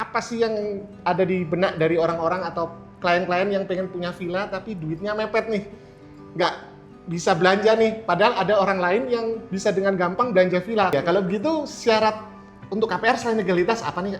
apa sih yang ada di benak dari orang-orang atau klien-klien yang pengen punya villa tapi duitnya mepet nih, nggak bisa belanja nih, padahal ada orang lain yang bisa dengan gampang belanja villa. Ya kalau begitu syarat untuk KPR selain legalitas apa nih?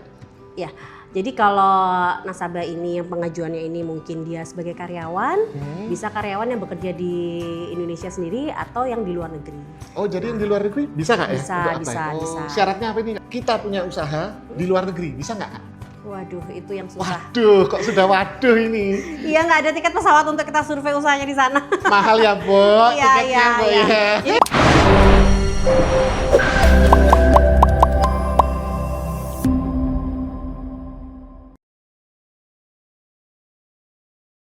Ya, jadi kalau nasabah ini yang pengajuannya ini mungkin dia sebagai karyawan, bisa karyawan yang bekerja di Indonesia sendiri atau yang di luar negeri. Oh jadi yang di luar negeri bisa nggak ya? Bisa, Untuk bisa, apply? bisa. Syaratnya apa ini? Kita punya usaha di luar negeri, bisa nggak? Waduh, itu yang susah. Waduh, kok sudah waduh ini. Iya, nggak ada tiket pesawat untuk kita survei usahanya di sana. Mahal ya, Bo, Iya, tiketnya, Bo, iya. ya.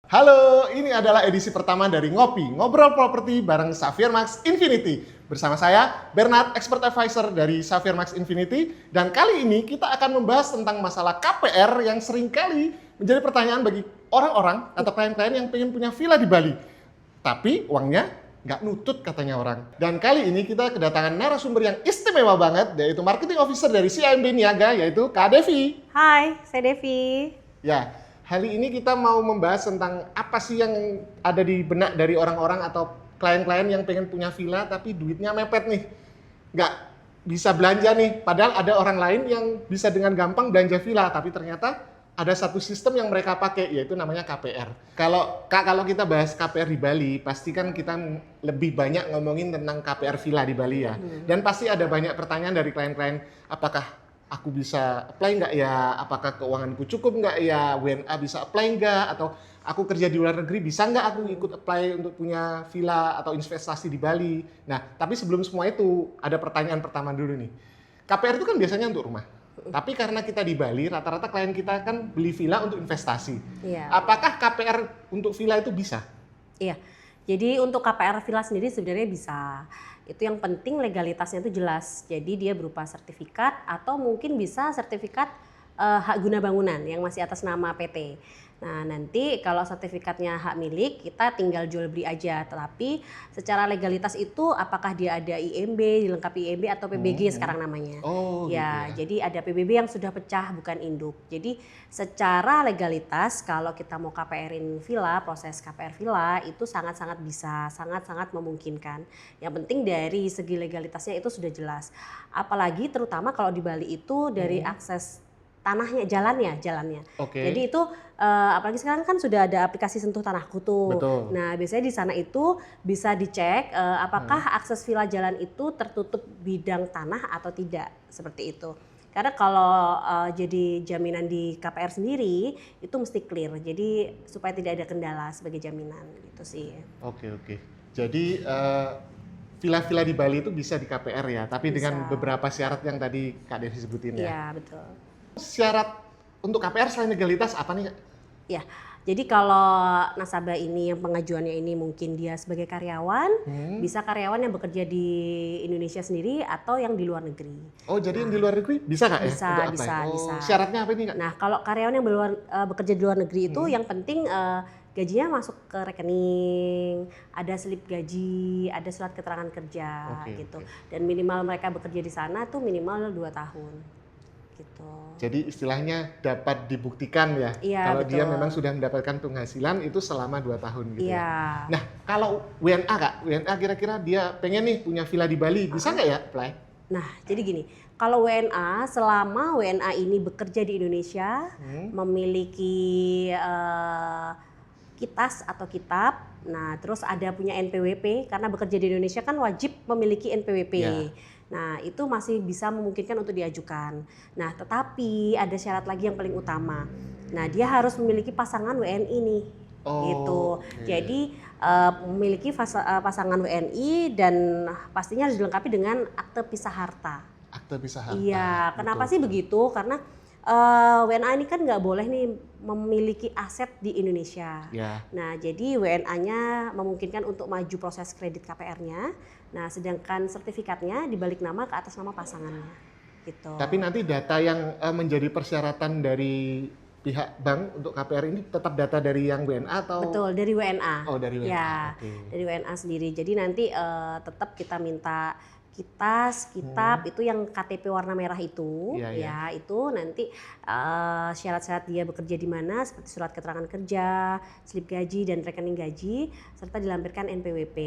Halo, ini adalah edisi pertama dari Ngopi, Ngobrol Properti bareng Xavier Max Infinity. Bersama saya, Bernard, Expert Advisor dari Xavier Max Infinity. Dan kali ini kita akan membahas tentang masalah KPR yang seringkali menjadi pertanyaan bagi orang-orang atau klien-klien yang pengen punya villa di Bali. Tapi uangnya nggak nutut katanya orang. Dan kali ini kita kedatangan narasumber yang istimewa banget, yaitu Marketing Officer dari CIMB Niaga, yaitu Kak Devi. Hai, saya Devi. Ya, hari ini kita mau membahas tentang apa sih yang ada di benak dari orang-orang atau klien-klien yang pengen punya villa tapi duitnya mepet nih. Nggak bisa belanja nih, padahal ada orang lain yang bisa dengan gampang belanja villa, tapi ternyata ada satu sistem yang mereka pakai, yaitu namanya KPR. Kalau kita bahas KPR di Bali, pasti kan kita lebih banyak ngomongin tentang KPR villa di Bali ya. Dan pasti ada banyak pertanyaan dari klien-klien, apakah aku bisa apply nggak ya? Apakah keuanganku cukup nggak ya? WNA bisa apply nggak? Atau aku kerja di luar negeri, bisa nggak aku ikut apply untuk punya villa atau investasi di Bali? Nah, tapi sebelum semua itu, ada pertanyaan pertama dulu nih. KPR itu kan biasanya untuk rumah. Tapi karena kita di Bali, rata-rata klien kita kan beli villa untuk investasi. Iya. Apakah KPR untuk villa itu bisa? Iya. Jadi untuk KPR villa sendiri sebenarnya bisa. Itu yang penting legalitasnya itu jelas. Jadi dia berupa sertifikat atau mungkin bisa sertifikat hak guna bangunan yang masih atas nama PT. Nah, nanti kalau sertifikatnya hak milik, kita tinggal jual beli aja. Tetapi secara legalitas itu apakah dia ada IMB, dilengkapi IMB atau PBG sekarang namanya. Oh, Ya, gitu ya. jadi ada PBB yang sudah pecah bukan induk. Jadi secara legalitas kalau kita mau KPR-in villa, proses KPR villa itu sangat-sangat bisa, sangat-sangat memungkinkan. Yang penting dari segi legalitasnya itu sudah jelas. Apalagi terutama kalau di Bali itu dari akses tanahnya, jalannya. Oke. Jadi itu apalagi sekarang kan sudah ada aplikasi Sentuh Tanahku tuh. Betul. Nah, biasanya di sana itu bisa dicek apakah akses villa jalan itu tertutup bidang tanah atau tidak, seperti itu. Karena kalau jadi jaminan di KPR sendiri itu mesti clear. Jadi supaya tidak ada kendala sebagai jaminan gitu sih. Oke. Jadi villa-villa di Bali itu bisa di KPR ya, tapi dengan Bisa. beberapa syarat yang tadi Kak Devi sebutin ya. Iya, betul. Syarat untuk KPR selain legalitas apa nih, Kak? Ya, jadi kalau nasabah ini yang pengajuannya ini mungkin dia sebagai karyawan, bisa karyawan yang bekerja di Indonesia sendiri atau yang di luar negeri. Oh, jadi yang di luar negeri bisa nggak ya? Bisa, untuk apply? bisa, Oh, bisa. syaratnya apa nih, Kak? Nah, kalau karyawan yang bekerja di luar negeri itu yang penting gajinya masuk ke rekening, ada slip gaji, ada surat keterangan kerja Oke, gitu. oke. Dan minimal mereka bekerja di sana tuh minimal 2 tahun. Gitu. Jadi istilahnya dapat dibuktikan ya, Iya, kalau dia betul. memang sudah mendapatkan penghasilan itu selama 2 tahun gitu ya. Iya. Nah, kalau WNA, Kak, WNA kira-kira dia pengen nih punya villa di Bali, bisa nggak ya apply? Nah, jadi gini, kalau WNA selama WNA ini bekerja di Indonesia, memiliki kitas atau kitab, nah terus ada punya NPWP, karena bekerja di Indonesia kan wajib memiliki NPWP. Ya. Nah, itu masih bisa memungkinkan untuk diajukan. Nah, tetapi ada syarat lagi yang paling utama. Nah, dia harus memiliki pasangan WNI nih. Oh, Gitu. oke. Jadi memiliki pasangan WNI dan pastinya harus dilengkapi dengan akte pisah harta. Akte pisah harta. Iya, kenapa Betul. sih begitu? Karena WNA ini kan nggak boleh nih memiliki aset di Indonesia. Ya. Nah, jadi WNA-nya memungkinkan untuk maju proses kredit KPR-nya. Nah, sedangkan sertifikatnya dibalik nama ke atas nama pasangannya. Gitu. Tapi nanti data yang menjadi persyaratan dari pihak bank untuk KPR ini tetap data dari yang WNA atau? Betul, dari WNA. Oh, dari WNA. Ya, Oke. dari WNA sendiri. Jadi nanti tetap kita minta kitas, kitab itu yang KTP warna merah itu, Iya, iya. ya itu nanti syarat-syarat dia bekerja di mana seperti surat keterangan kerja, slip gaji dan rekening gaji, serta dilampirkan NPWP.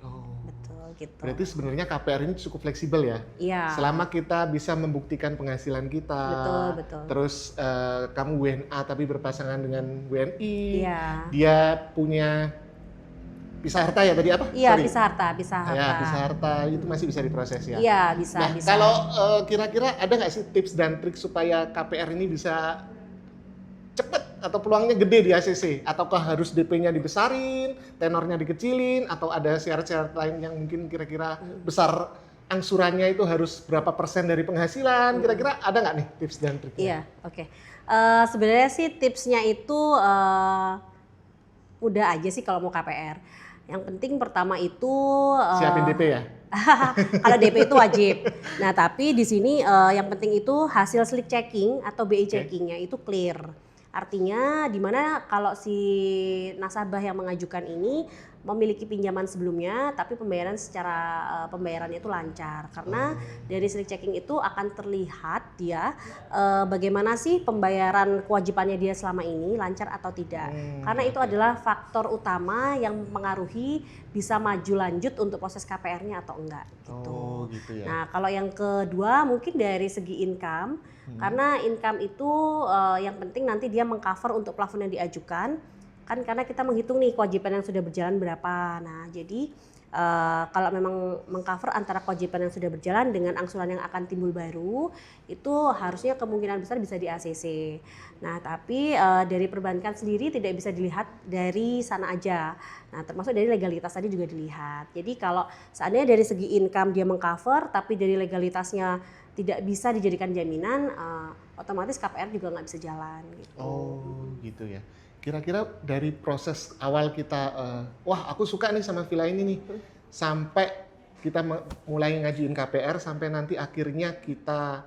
Oh. Betul gitu. Berarti sebenarnya KPR ini cukup fleksibel ya. Iya. Selama kita bisa membuktikan penghasilan kita. Betul, betul. Terus kamu WNA tapi berpasangan dengan WNI. Iya. Dia punya pisah harta ya tadi apa? Iya, Sorry. pisah harta. Ya, pisah harta itu masih bisa diproses ya. Iya, bisa, Nah, bisa. kalau kira-kira ada nggak sih tips dan trik supaya KPR ini bisa cepet atau peluangnya gede di ACC? Ataukah harus DP-nya dibesarin, tenornya dikecilin, atau ada syarat-syarat lain yang mungkin kira-kira besar angsurannya itu harus berapa persen dari penghasilan? Kira-kira ada nggak nih tips dan triknya? Iya, oke. Sebenarnya sih tipsnya itu udah aja sih kalau mau KPR. Yang penting pertama itu Siapin DP ya? kalau DP itu wajib. Nah, tapi di sini yang penting itu hasil slick checking atau BI checkingnya itu clear. Artinya di mana kalau si nasabah yang mengajukan ini memiliki pinjaman sebelumnya, tapi pembayaran secara pembayarannya itu lancar. Karena dari slick checking itu akan terlihat dia bagaimana sih pembayaran kewajibannya dia selama ini lancar atau tidak. Karena itu adalah faktor utama yang mempengaruhi bisa maju lanjut untuk proses KPR-nya atau enggak. Gitu. Oh gitu ya. Nah, kalau yang kedua mungkin dari segi income, karena income itu yang penting nanti dia mengcover untuk plafon yang diajukan. Kan karena kita menghitung nih kewajiban yang sudah berjalan berapa. Nah, jadi kalau memang mengcover antara kewajiban yang sudah berjalan dengan angsuran yang akan timbul baru, itu harusnya kemungkinan besar bisa di ACC. Nah, tapi dari perbankan sendiri tidak bisa dilihat dari sana aja. Nah, termasuk dari legalitas tadi juga dilihat. Jadi kalau seandainya dari segi income dia mengcover, tapi dari legalitasnya tidak bisa dijadikan jaminan, otomatis KPR juga nggak bisa jalan. Gitu. Oh gitu ya. Kira-kira dari proses awal kita, wah aku suka nih sama villa ini nih, sampai kita mulai ngajuin KPR sampai nanti akhirnya kita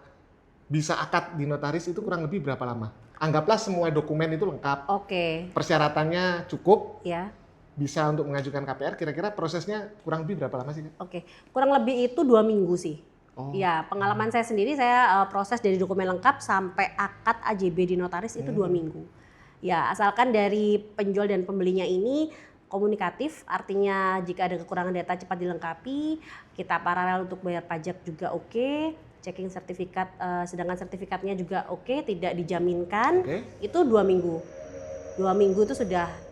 bisa akad di notaris itu kurang lebih berapa lama? Anggaplah semua dokumen itu lengkap, Oke. persyaratannya cukup, Ya. bisa untuk mengajukan KPR, kira-kira prosesnya kurang lebih berapa lama sih? Oke, kurang lebih itu 2 minggu sih. Oh. Ya, pengalaman saya sendiri, saya proses dari dokumen lengkap sampai akad AJB di notaris itu 2 minggu. Ya, asalkan dari penjual dan pembelinya ini komunikatif, artinya jika ada kekurangan data cepat dilengkapi, kita paralel untuk bayar pajak juga oke, checking sertifikat, sedangkan sertifikatnya juga oke, tidak dijaminkan, itu 2 minggu. 2 minggu itu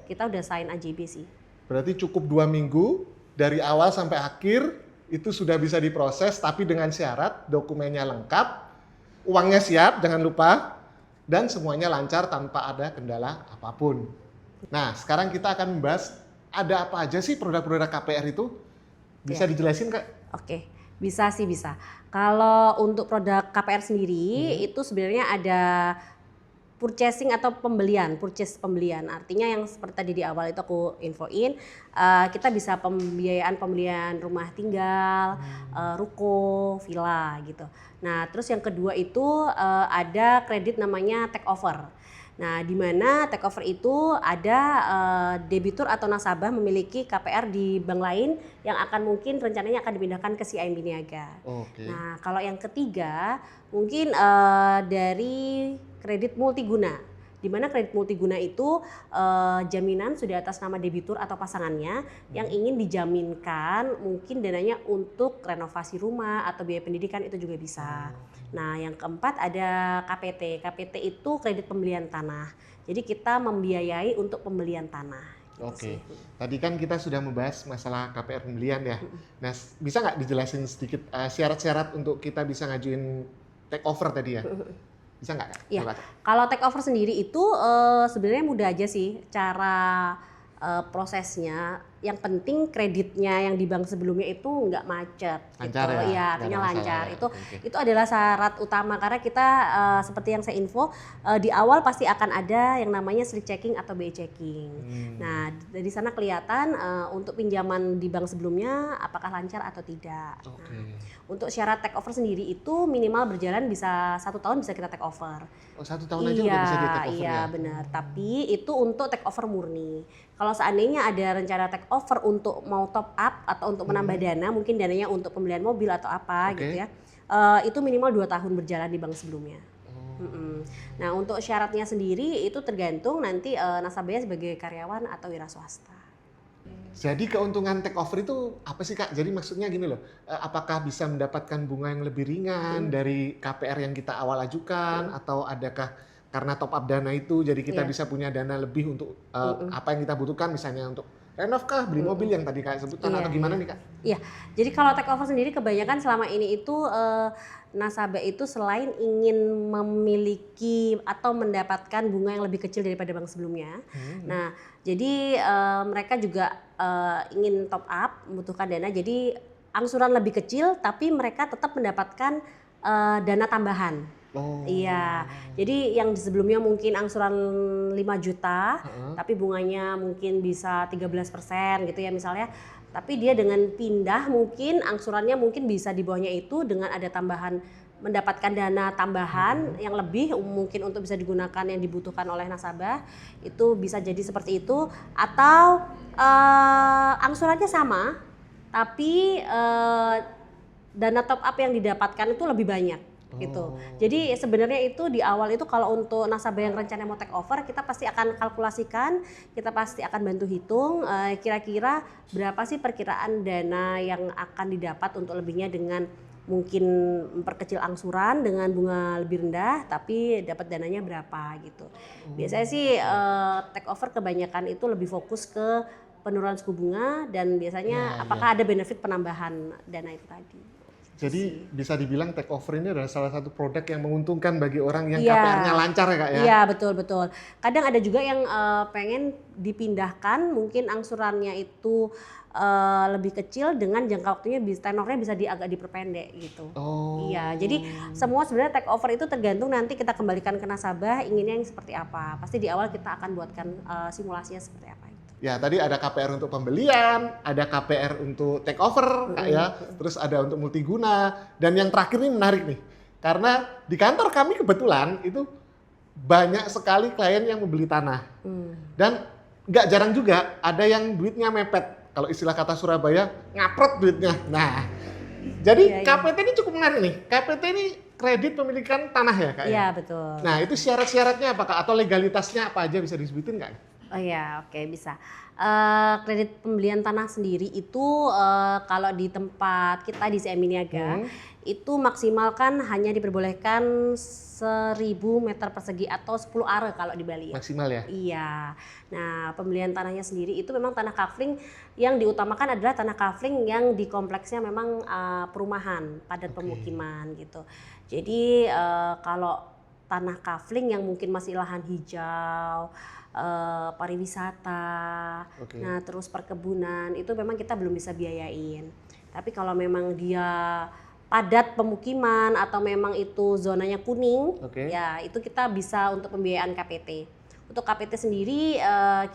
kita udah sign AJB sih. Berarti cukup 2 minggu dari awal sampai akhir itu sudah bisa diproses, tapi dengan syarat dokumennya lengkap, uangnya siap, jangan lupa, dan semuanya lancar tanpa ada kendala apapun. Nah, sekarang kita akan membahas ada apa aja sih produk-produk KPR itu? Bisa dijelasin Kak? Oke, bisa sih bisa. Kalau untuk produk KPR sendiri itu sebenarnya ada purchasing atau purchase pembelian. Artinya yang seperti tadi di awal itu aku infoin, kita bisa pembiayaan pembelian rumah tinggal, ruko, villa gitu. Nah, terus yang kedua itu ada kredit namanya take over. Nah, di mana take over itu ada debitur atau nasabah memiliki KPR di bank lain yang akan mungkin rencananya akan dipindahkan ke si IMB Niaga. Oke. Nah, kalau yang ketiga mungkin dari kredit multiguna, di mana kredit multiguna itu jaminan sudah atas nama debitur atau pasangannya yang ingin dijaminkan mungkin dananya untuk renovasi rumah atau biaya pendidikan itu juga bisa. Nah, yang keempat ada KPT. KPT itu kredit pembelian tanah. Jadi kita membiayai untuk pembelian tanah. Gitu Oke, sih. tadi kan kita sudah membahas masalah KPR pembelian ya. Nah, bisa nggak dijelasin sedikit syarat-syarat untuk kita bisa ngajuin take over tadi ya? Bisa nggak Kak? Iya. Coba. Kalau take over sendiri itu sebenarnya mudah aja sih cara prosesnya. Yang penting kreditnya yang di bank sebelumnya itu nggak macet. Lancar gitu. ya? Iya, Nggak artinya ada lancar. masalah ya? Itu Oke. itu adalah syarat utama karena kita seperti yang saya info di awal pasti akan ada yang namanya slip checking atau BI checking. Nah, dari sana kelihatan untuk pinjaman di bank sebelumnya apakah lancar atau tidak. Oke. Nah, untuk syarat take over sendiri itu minimal berjalan bisa 1 tahun bisa kita take over. Oh, 1 tahun aja udah bisa di take over iya, ya? benar. Tapi itu untuk take over murni. Kalau seandainya ada rencana take over untuk mau top up atau untuk menambah dana, mungkin dananya untuk pembelian mobil atau apa Oke. gitu ya, itu minimal 2 tahun berjalan di bank sebelumnya. Nah, untuk syaratnya sendiri itu tergantung nanti nasabahnya sebagai karyawan atau wira swasta. Jadi keuntungan take over itu apa sih Kak? Jadi maksudnya gini loh, apakah bisa mendapatkan bunga yang lebih ringan dari KPR yang kita awal ajukan, atau adakah karena top up dana itu jadi kita Iya. bisa punya dana lebih untuk apa yang kita butuhkan, misalnya untuk renov kah, beli mobil yang tadi Kak sebutkan, Iya, atau gimana iya. nih Kak? Iya, jadi kalau take over sendiri kebanyakan selama ini itu nasabah itu selain ingin memiliki atau mendapatkan bunga yang lebih kecil daripada bank sebelumnya. Nah, jadi mereka juga ingin top up, membutuhkan dana. Jadi angsuran lebih kecil, tapi mereka tetap mendapatkan dana tambahan. Oh. Iya, jadi yang sebelumnya mungkin angsuran 5 juta, tapi bunganya mungkin bisa 13% gitu ya misalnya. Tapi dia dengan pindah mungkin angsurannya mungkin bisa di bawahnya itu dengan ada tambahan, mendapatkan dana tambahan yang lebih mungkin untuk bisa digunakan yang dibutuhkan oleh nasabah. Itu bisa jadi seperti itu, atau angsurannya sama tapi dana top up yang didapatkan itu lebih banyak gitu. Jadi sebenarnya itu di awal itu kalau untuk nasabah yang rencana mau take over, kita pasti akan kalkulasikan, kita pasti akan bantu hitung kira-kira berapa sih perkiraan dana yang akan didapat untuk lebihnya dengan mungkin memperkecil angsuran dengan bunga lebih rendah, tapi dapat dananya berapa gitu. Biasanya sih take over kebanyakan itu lebih fokus ke penurunan suku bunga dan biasanya apakah ada benefit penambahan dana itu tadi. Jadi bisa dibilang take over ini adalah salah satu produk yang menguntungkan bagi orang yang Iya. KPR-nya lancar ya Kak ya? Iya, betul. Kadang ada juga yang pengen dipindahkan, mungkin angsurannya itu lebih kecil dengan jangka waktunya tenornya bisa agak diperpendek gitu. Oh. Iya, jadi semua sebenarnya take over itu tergantung nanti kita kembalikan ke nasabah inginnya yang seperti apa. Pasti di awal kita akan buatkan simulasinya seperti apa itu. Ya tadi ada KPR untuk pembelian, ada KPR untuk take over Kak ya, terus ada untuk multiguna, dan yang terakhir ini menarik nih, karena di kantor kami kebetulan itu banyak sekali klien yang membeli tanah, dan nggak jarang juga ada yang duitnya mepet, kalau istilah kata Surabaya ngaprot duitnya. Nah, jadi Iya. KPT ini cukup menarik nih, KPT ini kredit pemilikan tanah ya Kak ya? Iya, betul. Nah itu syarat-syaratnya apa Kak, atau legalitasnya apa aja bisa disebutin nggak? Oh ya, oke, bisa. Kredit pembelian tanah sendiri itu kalau di tempat kita di CMI Niaga itu maksimal kan hanya diperbolehkan 1.000 meter persegi atau 10 are kalau di Bali ya. Maksimal ya? Iya. Nah, pembelian tanahnya sendiri itu memang tanah kafling, yang diutamakan adalah tanah kafling yang di kompleksnya memang perumahan, padat pemukiman gitu. Jadi kalau tanah kafling yang mungkin masih lahan hijau, pariwisata, nah terus perkebunan itu memang kita belum bisa biayain. Tapi kalau memang dia padat pemukiman atau memang itu zonanya kuning, ya itu kita bisa untuk pembiayaan KPT. Untuk KPT sendiri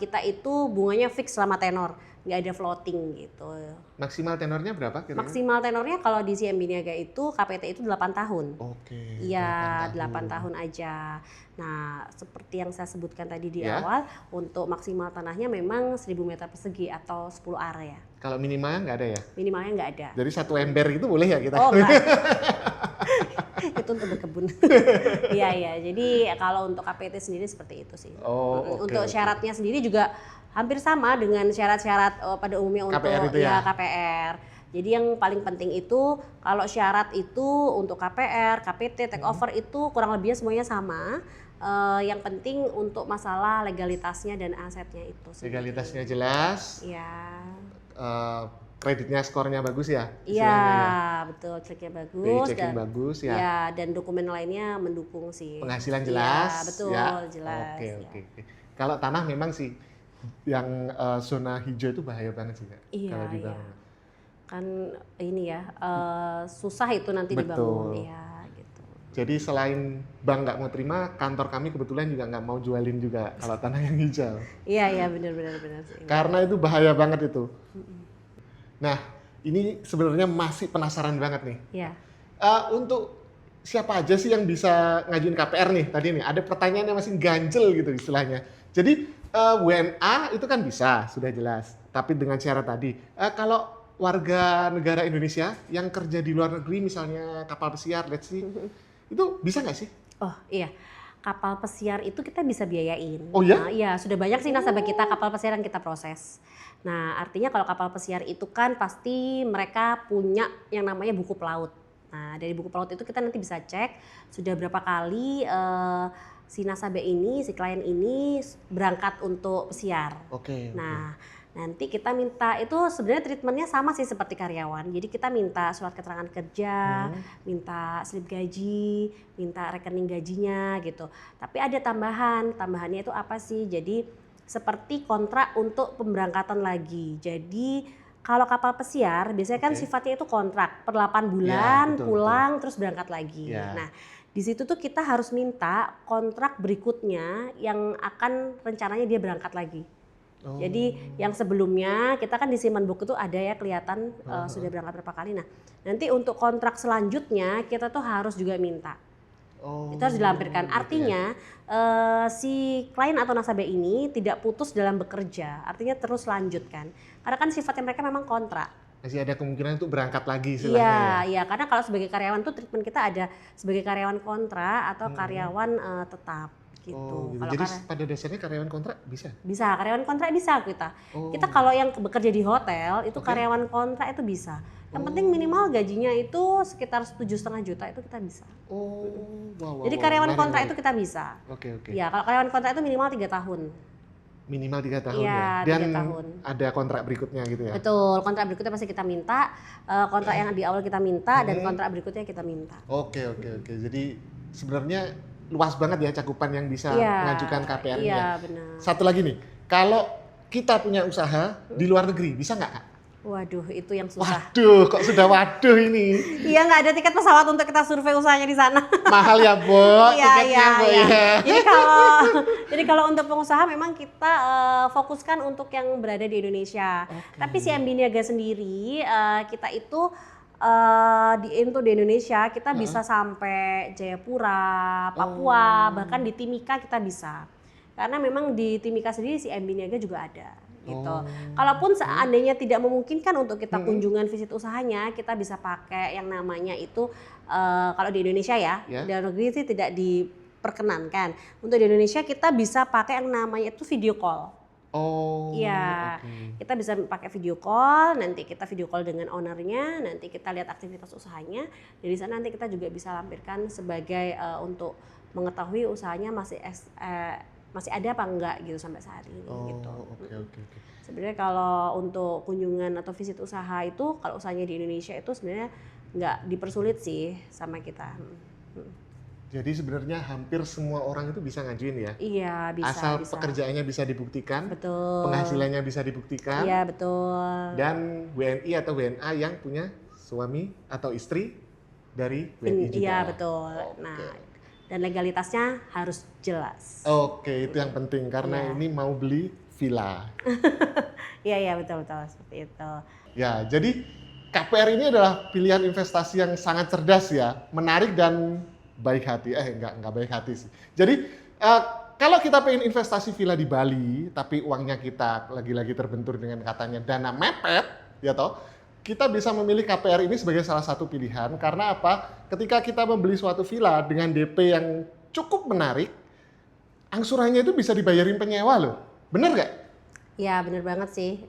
kita itu bunganya fix selama tenor, nggak ada floating gitu. Maksimal tenornya berapa kira-kira? Maksimal tenornya kalau di CMB Niaga itu KPT itu 8 tahun. Oke. Iya, 8 tahun aja. Nah, seperti yang saya sebutkan tadi di awal, untuk maksimal tanahnya memang 1.000 meter persegi atau 10 area. Kalau minimalnya nggak ada ya? Minimalnya nggak ada. Jadi 1 ember itu boleh ya kita? Oh, enggak. Itu untuk berkebun. Iya. Jadi kalau untuk KPT sendiri seperti itu sih. Untuk syaratnya sendiri juga hampir sama dengan syarat-syarat pada umumnya untuk KPR itu ya? KPR. Jadi yang paling penting itu kalau syarat itu untuk KPR, KPT, take over itu kurang lebihnya semuanya sama. Yang penting untuk masalah legalitasnya dan asetnya itu sendiri. Legalitasnya jelas. Iya. Kreditnya skornya bagus ya? Iya, betul, ceknya bagus. Ceknya bagus ya. Ya, dan dokumen lainnya mendukung sih. Penghasilan jelas. Iya, betul, ya. jelas. Oke. Kalau tanah memang sih yang zona hijau itu bahaya banget sih Kak. Iya, kalau dibangun. Kan ini ya, susah itu nanti dibangun. Iya, gitu. Jadi selain bank nggak mau terima, kantor kami kebetulan juga nggak mau jualin juga kalau tanah yang hijau. Iya, benar sih. Karena itu bahaya banget itu. Nah, ini sebenarnya masih penasaran banget nih. Iya. Untuk siapa aja sih yang bisa ngajuin KPR nih? Tadi nih ada pertanyaan yang masih ganjel gitu istilahnya. Jadi WNA itu kan bisa, sudah jelas. Tapi dengan syarat tadi. Kalau warga negara Indonesia yang kerja di luar negeri, misalnya kapal pesiar, let's see, itu bisa nggak sih? Oh iya, kapal pesiar itu kita bisa biayain. Oh ya? Nah, iya, sudah banyak sih nasabah kita kapal pesiar yang kita proses. Nah, artinya kalau kapal pesiar itu kan pasti mereka punya yang namanya buku pelaut. Nah, dari buku pelaut itu kita nanti bisa cek sudah berapa kali si nasabah ini, si klien ini berangkat untuk pesiar. Oke. Nah, nanti kita minta itu sebenarnya treatmentnya sama sih seperti karyawan. Jadi kita minta surat keterangan kerja, minta slip gaji, minta rekening gajinya gitu. Tapi ada tambahannya itu apa sih? Jadi seperti kontrak untuk pemberangkatan lagi. Jadi kalau kapal pesiar biasanya kan sifatnya itu kontrak per 8 bulan, betul, pulang terus berangkat lagi. Ya. Nah, di situ tuh kita harus minta kontrak berikutnya yang akan rencananya dia berangkat lagi. Jadi yang sebelumnya kita kan di Simanbook itu ada ya kelihatan sudah berangkat berapa kali. Nah, nanti untuk kontrak selanjutnya kita tuh harus juga minta. Itu harus dilampirkan. Artinya si klien atau nasabah ini tidak putus dalam bekerja. Artinya terus lanjut kan. Karena kan sifatnya mereka memang kontrak. Masih ada kemungkinan untuk berangkat lagi Iya, istilahnya ya? iya. Karena kalau sebagai karyawan tuh treatment kita ada sebagai karyawan kontrak atau karyawan tetap gitu. Oh, gitu. Kalau Jadi pada dasarnya karyawan kontrak bisa? bisa, karyawan kontrak bisa kita. Kita kalau yang bekerja di hotel itu Oke. karyawan kontrak itu bisa. Yang penting minimal gajinya itu sekitar 7,5 juta itu kita bisa. Wow. Jadi karyawan menarik, kontrak menarik. itu kita bisa. Oke. Ya, kalau karyawan kontrak itu minimal 3 tahun. Minimal 3 tahun Iya, ya? Dan 3 tahun. ada kontrak berikutnya gitu ya? Betul, kontrak berikutnya pasti kita minta, kontrak yang di awal kita minta dan kontrak berikutnya kita minta. Oke. Jadi sebenarnya luas banget ya cakupan yang bisa mengajukan KPR ini ya? Iya, benar. Satu lagi nih, kalau kita punya usaha di luar negeri, bisa nggak Kak? Waduh, itu yang susah. Waduh, kok sudah waduh ini? Iya, nggak ada tiket pesawat untuk kita survei usahanya di sana. Mahal ya, Bo, tiketnya, Bo ya. Jadi kalau untuk pengusaha memang kita fokuskan untuk yang berada di Indonesia. Tapi si MB Niaga sendiri kita itu untuk di Indonesia kita bisa sampai Jayapura, Papua, bahkan di Timika kita bisa. Karena memang di Timika sendiri si MB Niaga juga ada. Gitu. Kalaupun seandainya tidak memungkinkan untuk kita kunjungan visit usahanya, kita bisa pakai yang namanya itu kalau di Indonesia ya, di luar negeri sih tidak diperkenankan. Untuk di Indonesia kita bisa pakai yang namanya itu video call. Iya, kita bisa pakai video call, nanti kita video call dengan ownernya, nanti kita lihat aktivitas usahanya. Dari sana nanti kita juga bisa lampirkan sebagai untuk mengetahui usahanya masih ada apa enggak gitu sampai saat ini gitu. Oke. Sebenarnya kalau untuk kunjungan atau visit usaha itu kalau usahanya di Indonesia itu sebenarnya nggak dipersulit sih sama kita. Jadi sebenarnya hampir semua orang itu bisa ngajuin ya? Iya, bisa. Asal pekerjaannya bisa dibuktikan, Betul. Penghasilannya bisa dibuktikan, Iya, betul. dan WNI atau WNA yang punya suami atau istri dari WNI juga. Iya, betul. Nah, dan legalitasnya harus jelas. Oke, itu yang penting karena ini mau beli villa. Iya, betul seperti itu. Ya, jadi KPR ini adalah pilihan investasi yang sangat cerdas ya, menarik dan baik hati. Enggak baik hati sih. Jadi kalau kita pengen investasi villa di Bali, tapi uangnya kita lagi-lagi terbentur dengan katanya dana mepet, ya toh, kita bisa memilih KPR ini sebagai salah satu pilihan. Karena apa? Ketika kita membeli suatu villa dengan DP yang cukup menarik, angsurannya itu bisa dibayarin penyewa loh. Bener nggak? Ya, bener banget sih.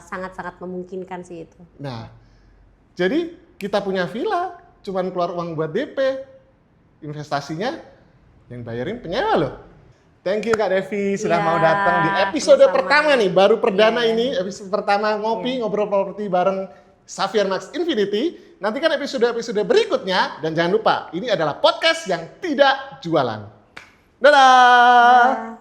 Sangat-sangat memungkinkan sih itu. Nah, jadi kita punya villa, cuman keluar uang buat DP, investasinya yang bayarin penyewa loh. Thank you Kak Devi sudah mau datang di episode pertama nih, baru perdana ini, episode pertama ngobrol properti bareng Xavier Max Infinity. Nantikan episode-episode berikutnya dan jangan lupa, ini adalah podcast yang tidak jualan. Dadah!